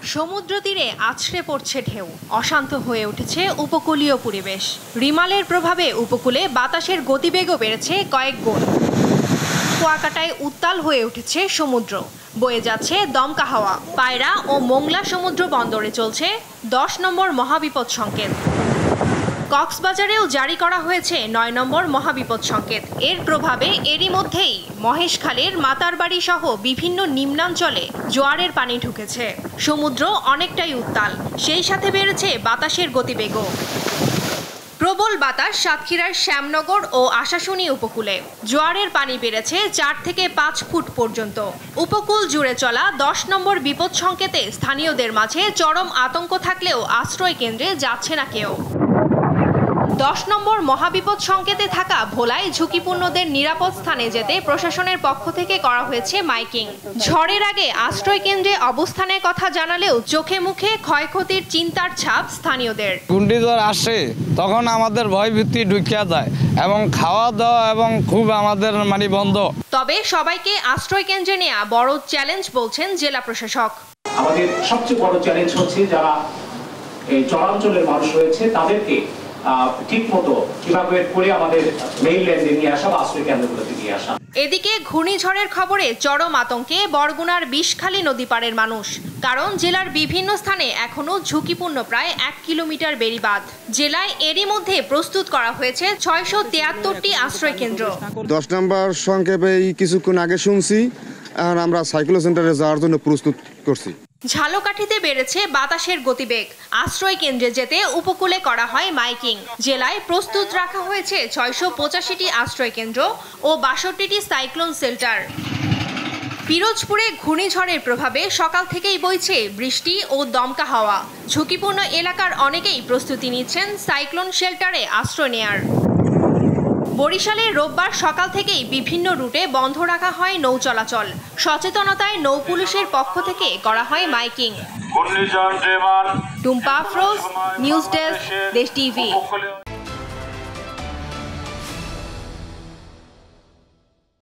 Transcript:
সমুদ্র তীরে আছড়ে পড়ছে ঢেউ, অশান্ত হয়ে উঠেছে উপকূলীয় পরিবেশ। রিমালের প্রভাবে উপকূলে বাতাসের গতিবেগও বেড়েছে কয়েক গুণ। কুয়াকাটায় উত্তাল হয়ে উঠেছে সমুদ্র, বয়ে যাচ্ছে দমকা হাওয়া। পায়রা ও মোংলা সমুদ্র বন্দরে চলছে 10 নম্বর মহাবিপদ সংকেত। কক্সবাজারেও জারি করা হয়েছে 9 নম্বর মহাবিপদ সংকেত। এর প্রভাবে এরই মধ্যেই মহেশখালীর মাতারবাড়ি সহ বিভিন্ন নিম্নাঞ্চলে জোয়ারের পানি ঢুকেছে। সমুদ্র অনেকটাই উত্তাল, সেই সাথে বেড়েছে বাতাসের গতিবেগও। প্রবল বাতাস সাতক্ষীরার শ্যামনগর ও আশাশুনি উপকূলে। জোয়ারের পানি বেড়েছে 4 থেকে 5 ফুট পর্যন্ত। উপকূল জুড়ে চলা 10 নম্বর বিপদ সংকেতে স্থানীয়দের মাঝে চরম আতঙ্ক থাকলেও আশ্রয় কেন্দ্রে যাচ্ছে না কেউ। 10 নম্বর মহাবিপদ সংকেতে থাকা ভোলায় ঝুঁকিপূর্ণদের নিরাপদ স্থানে যেতে প্রশাসনের পক্ষ থেকে করা হয়েছে মাইকিং। ঝড়ের আগে আশ্রয় কেন্দ্রে অবস্থানের কথা জানালেও চোখে মুখে ক্ষয়ক্ষতির চিন্তার ছাপ স্থানীয়দের। ঘূর্ণিঝড় আসে তখন আমাদের ভয়ভীতি ঢুকিয়া যায় এবং খাওয়া দাওয়া এবং খুব আমাদের বন্ধ। তবে সবাইকে আশ্রয় কেন্দ্রে নেওয়া বড় চ্যালেঞ্জ বলছেন জেলা প্রশাসক। আমাদের সবচেয়ে বড় চ্যালেঞ্জ হচ্ছে যারা এই চরাঞ্চলের মানুষ রয়েছে তাদেরকে ঠিক মতো ইভাকুয়েট করে আমাদের মেইনল্যান্ডে নিয়ে আসা বা আশ্রয় কেন্দ্রগুলোতে নিয়ে আসা। এদিকে ঘূর্ণিঝড়ের খবরে চরম আতঙ্কে বরগুনার বিষখালী নদী পাড়ের মানুষ, কারণ জেলার বিভিন্ন স্থানে এখনো ঝুঁকিপূর্ণ প্রায় 1 কিলোমিটার বেড়িবাঁধ। জেলায় এরই মধ্যে প্রস্তুত করা হয়েছে 673টি আশ্রয় কেন্দ্র। 10 নম্বর সংক্ষেপে কিছুক্ষণ আগে শুনছি, আর আমরা সাইক্লোন সেন্টারে যাওয়ার জন্য প্রস্তুত করছি। ঝালকাঠিতে বেড়েছে বাতাসের গতিবেগ। আশ্রয় কেন্দ্রে যেতে উপকূলে করা হয় মাইকিং। জেলায় প্রস্তুত রাখা হয়েছে 685টি আশ্রয় কেন্দ্র ও 62টি সাইক্লোন শেল্টার। পিরোজপুরে ঘূর্ণিঝড়ের প্রভাবে সকাল থেকেই বইছে বৃষ্টি ও দমকা হাওয়া। ঝুঁকিপূর্ণ এলাকার অনেকেই প্রস্তুতি নিচ্ছেন সাইক্লোন শেল্টারে আশ্রয় নেয়ার। বরিশালে রোববার সকাল থেকেই বিভিন্ন রুটে বন্ধ রাখা হয় নৌ চলাচল। সচেতনতায় নৌ পুলিশের পক্ষ থেকে করা হয় miking. Tumpa Afroz, news desk, দেশ টিভি।